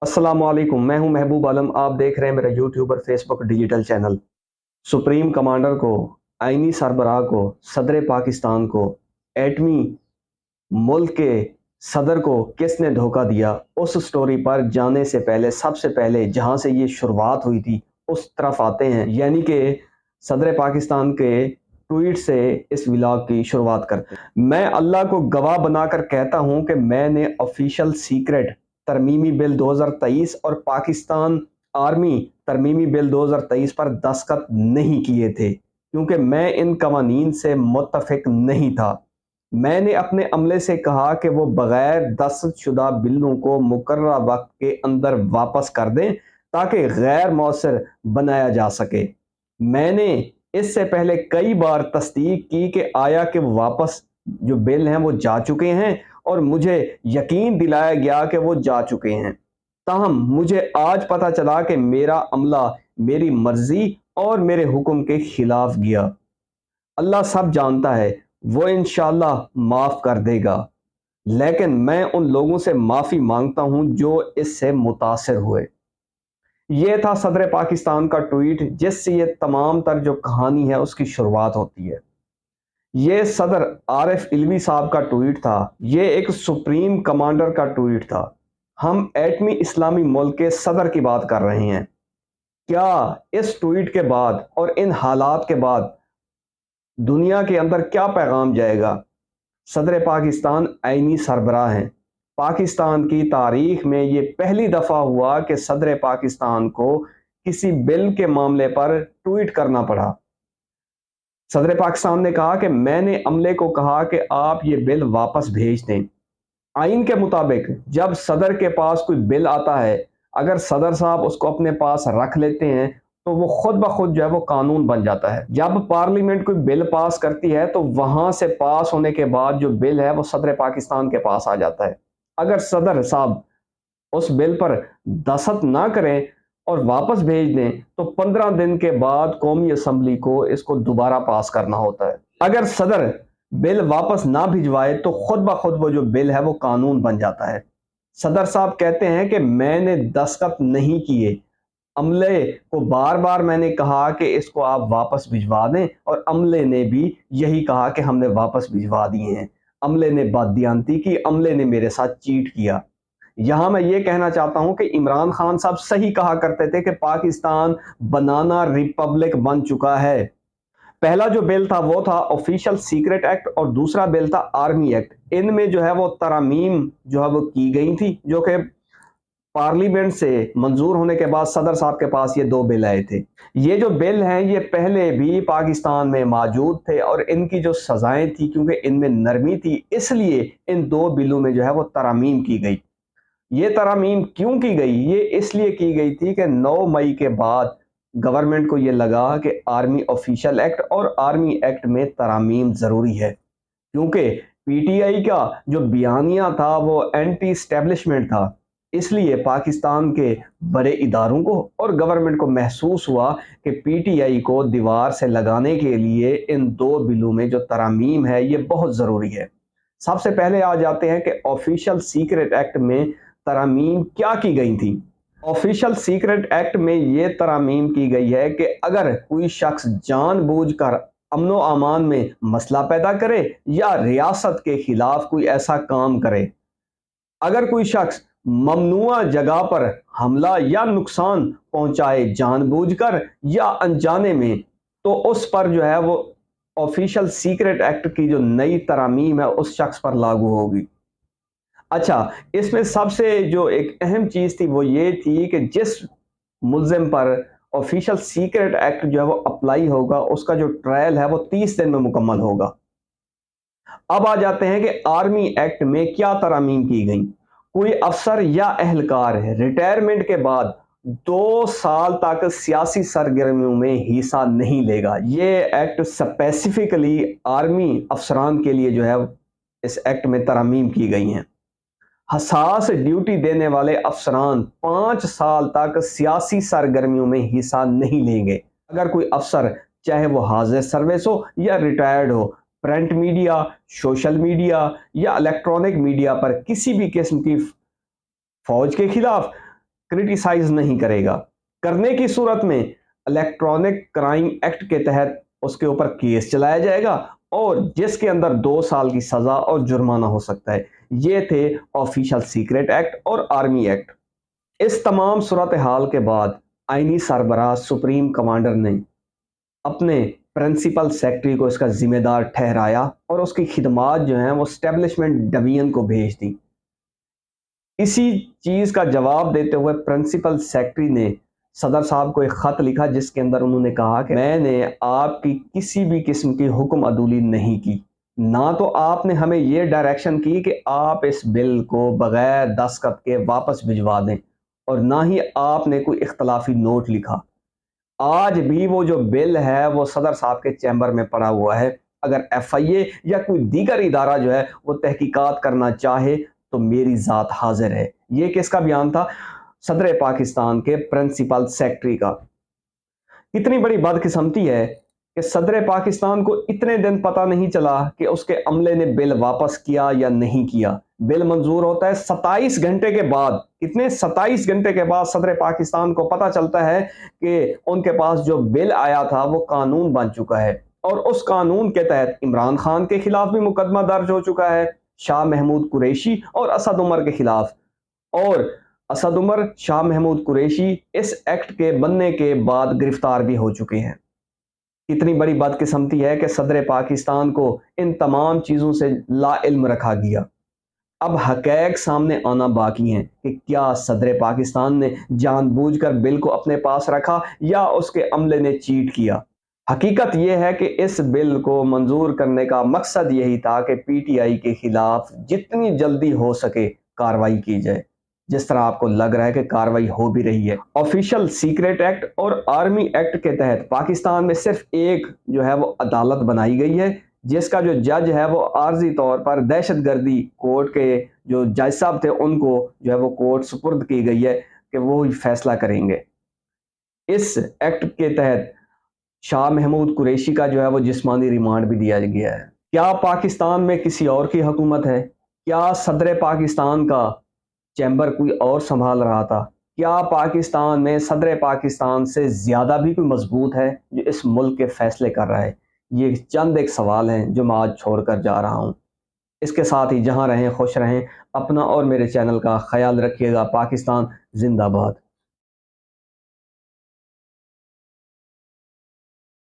अस्सलाम वालेकुम। मैं हूं महबूब आलम। आप देख रहे हैं मेरा यूट्यूब और Facebook digital channel. Supreme commander को, आईनी सरबराह को, सदर पाकिस्तान को, एटमी मुल्क के सदर को किसने धोखा दिया, उस स्टोरी पर जाने से पहले सबसे पहले जहां से ये शुरुआत हुई थी उस तरफ आते हैं, यानी कि सदर पाकिस्तान के ट्वीट से इस व्लॉग की शुरुआत करते हैं। मैं अल्लाह को गवाह बनाकर कहता हूं कि मैंने ऑफिशियल सीक्रेट तरमीमी बिल 2023 और पाकिस्तान आर्मी तरमीमी बिल 2023 पर दस्तखत नहीं किए थे, क्योंकि मैं इन कवानीन से मुत्तफिक नहीं था। मैंने अपने अमले से कहा कि वो बगैर दस्तखतशुदा बिलों को मुकर्ररा वक्त के अंदर वापस कर दें ताकि गैर मौसर बनाया जा सके। मैंने इससे पहले कई बार तस्दीक की कि आया कि वापस जो बिल हैं वो जा चुके हैं, और मुझे यकीन दिलाया गया कि वो जा चुके हैं। ताहम मुझे आज पता चला कि मेरा अमला मेरी मर्जी और मेरे हुक्म के खिलाफ गया। अल्लाह सब जानता है, वो इंशाअल्लाह माफ़ कर देगा, लेकिन मैं उन लोगों से माफ़ी मांगता हूं जो इससे मुतासिर हुए। ये था सदर पाकिस्तान का ट्वीट, जिससे ये तमाम तर जो कहानी है उसकी शुरुआत होती है। ये सदर आरिफ इल्वी साहब का ट्वीट था। ये एक सुप्रीम कमांडर का ट्वीट था। हम एटमी इस्लामी मुल्क के सदर की बात कर रहे हैं। क्या इस ट्वीट के बाद और इन हालात के बाद दुनिया के अंदर क्या पैगाम जाएगा? सदर पाकिस्तान आईनी सरबराह हैं। पाकिस्तान की तारीख में ये पहली दफ़ा हुआ कि सदर पाकिस्तान को किसी बिल के मामले पर ट्वीट करना पड़ा। सदर पाकिस्तान ने कहा कि मैंने अमले को कहा कि आप ये बिल वापस भेज दें। आइन के मुताबिक जब सदर के पास कोई बिल आता है, अगर सदर साहब उसको अपने पास रख लेते हैं तो वो खुद ब खुद जो है वो कानून बन जाता है। जब पार्लियामेंट कोई बिल पास करती है तो वहां से पास होने के बाद जो बिल है वो सदर पाकिस्तान के पास आ जाता है। अगर सदर साहब उस बिल पर दस्तखत ना करें और वापस भेज दें तो 15 दिन के बाद कौमी असम्बली को इसको दोबारा पास करना होता है। अगर सदर बिल वापस ना भिजवाए तो खुद ब खुद वो जो बिल है वो कानून बन जाता है। सदर साहब कहते हैं कि मैंने दस्तखत नहीं किए, अमले को बार बार मैंने कहा कि इसको आप वापस भिजवा दें, और अमले ने भी यही कहा कि हमने वापस भिजवा दिए हैं। अमले ने बददियानती की, अमले ने मेरे साथ चीट किया। यहां मैं ये कहना चाहता हूं कि इमरान खान साहब सही कहा करते थे कि पाकिस्तान बनाना रिपब्लिक बन चुका है। पहला जो बिल था वो था ऑफिशियल सीक्रेट एक्ट, और दूसरा बिल था आर्मी एक्ट। इनमें जो है वो तरामीम जो है वो की गई थी, जो कि पार्लियामेंट से मंजूर होने के बाद सदर साहब के पास ये दो बिल आए थे। ये जो बिल हैं ये पहले भी पाकिस्तान में मौजूद थे, और इनकी जो सजाएं थी क्योंकि इनमें नरमी थी, इसलिए इन दो बिलों में जो है वो तरामीम की गई। ये तरामीम क्यों की गई? ये इसलिए की गई थी कि 9 मई के बाद गवर्नमेंट को ये लगा कि आर्मी ऑफिशियल एक्ट और आर्मी एक्ट में तरामीम ज़रूरी है, क्योंकि पीटीआई का जो बयानिया था वो एंटी स्टैब्लिशमेंट था। इसलिए पाकिस्तान के बड़े इदारों को और गवर्नमेंट को महसूस हुआ कि पीटीआई को दीवार से लगाने के लिए इन दो बिलों में जो तरामीम है ये बहुत ज़रूरी है। सबसे पहले आ जाते हैं कि ऑफिशियल सीक्रेट एक्ट में तरामीम क्या की गई थी। ऑफिशियल सीक्रेट एक्ट में ये तरामीम की गई है कि अगर कोई शख्स जानबूझकर अमनो अमान में मसला पैदा करे या रियासत के खिलाफ कोई ऐसा काम करे, अगर कोई शख्स ममनुआ जगह पर हमला या नुकसान पहुंचाए जानबूझकर या अनजाने में, तो उस पर जो है वो ऑफिशियल सीक्रेट एक्ट की जो नई तरामीम है उस शख्स पर लागू होगी। अच्छा, इसमें सबसे जो एक अहम चीज़ थी वो ये थी कि जिस मुल्ज़िम पर ऑफिशियल सीक्रेट एक्ट जो है वो अप्लाई होगा, उसका जो ट्रायल है वो 30 दिन में मुकम्मल होगा। अब आ जाते हैं कि आर्मी एक्ट में क्या तरामीम की गई। कोई अफसर या एहलकार रिटायरमेंट के बाद 2 साल तक सियासी सरगर्मियों में हिस्सा नहीं लेगा। ये एक्ट स्पेसिफिकली आर्मी अफसरान के लिए जो है इस एक्ट में तरामीम की गई हैं। हसास ड्यूटी देने वाले अफसरान 5 साल तक सियासी सरगर्मियों में हिस्सा नहीं लेंगे। अगर कोई अफसर, चाहे वो हाजिर सर्विस हो या रिटायर्ड हो, प्रिंट मीडिया, सोशल मीडिया या इलेक्ट्रॉनिक मीडिया पर किसी भी किस्म की फौज के खिलाफ क्रिटिसाइज नहीं करेगा। करने की सूरत में इलेक्ट्रॉनिक क्राइम एक्ट के तहत उसके ऊपर केस चलाया जाएगा और जिसके अंदर 2 साल की सजा और जुर्माना हो सकता है। ये थे ऑफिशियल सीक्रेट एक्ट और आर्मी एक्ट। इस तमाम सूरत हाल के बाद आईनी सरबराह सुप्रीम कमांडर ने अपने प्रिंसिपल सेक्रेटरी को इसका जिम्मेदार ठहराया और उसकी खिदमात जो हैं वो स्टैब्लिशमेंट डिवीजन को भेज दी। इसी चीज का जवाब देते हुए प्रिंसिपल सेक्रेटरी ने सदर साहब को एक खत लिखा जिसके अंदर उन्होंने कहा कि मैंने आपकी किसी भी किस्म की हुक्म अदूली नहीं की, ना तो आपने हमें ये डायरेक्शन की कि आप इस बिल को बगैर दस्तखत के वापस भिजवा दें और ना ही आपने कोई इख्तलाफी नोट लिखा। आज भी वो जो बिल है वो सदर साहब के चैम्बर में पड़ा हुआ है। अगर FIA या कोई दीगर इदारा जो है वो तहकीकात करना चाहे तो मेरी ज़ात हाजिर है। ये किसका बयान था? सदर पाकिस्तान के प्रिंसिपल सेक्रेटरी का। इतनी बड़ी बदकिस्मती है कि सदर पाकिस्तान को इतने दिन पता नहीं चला कि उसके अमले ने बिल वापस किया या नहीं किया। बिल मंजूर होता है 27 घंटे के बाद। कितने 27 घंटे के बाद सदर पाकिस्तान को पता चलता है कि उनके पास जो बिल आया था वो कानून बन चुका है और उस कानून के तहत इमरान खान के खिलाफ भी मुकदमा दर्ज हो चुका है, शाह महमूद कुरैशी और असद उमर के खिलाफ। और असद उमर, शाह महमूद कुरैशी इस एक्ट के बनने के बाद गिरफ्तार भी हो चुके हैं। इतनी बड़ी बदकिस्मती है कि सदर पाकिस्तान को इन तमाम चीज़ों से लाइल्म रखा गया। अब हक़ैक़ सामने आना बाकी हैं कि क्या सदर पाकिस्तान ने जानबूझकर बिल को अपने पास रखा या उसके अमले ने चीट किया। हकीकत यह है कि इस बिल को मंजूर करने का मकसद यही था कि PTI के खिलाफ जितनी जल्दी हो सके कार्रवाई की जाए, जिस तरह आपको लग रहा है कि कार्रवाई हो भी रही है। ऑफिशियल सीक्रेट एक्ट और आर्मी एक्ट के तहत पाकिस्तान में सिर्फ एक जो है वो अदालत बनाई गई है जिसका जो जज है वो आर्जी तौर पर दहशतगर्दी कोर्ट के जो जज साहब थे उनको जो है वो कोर्ट सुपुर्द की गई है कि वो ही फैसला करेंगे। इस एक्ट के तहत शाह महमूद कुरैशी का जो है वो जिस्मानी रिमांड भी दिया गया है। क्या पाकिस्तान में किसी और की हुकूमत है? क्या सदर पाकिस्तान का चैम्बर कोई और संभाल रहा था? क्या पाकिस्तान में सदर पाकिस्तान से ज़्यादा भी कोई मजबूत है जो इस मुल्क के फैसले कर रहा है? ये चंद एक सवाल हैं जो मैं आज छोड़कर जा रहा हूँ। इसके साथ ही जहाँ रहें खुश रहें, अपना और मेरे चैनल का ख्याल रखिएगा। पाकिस्तान जिंदाबाद।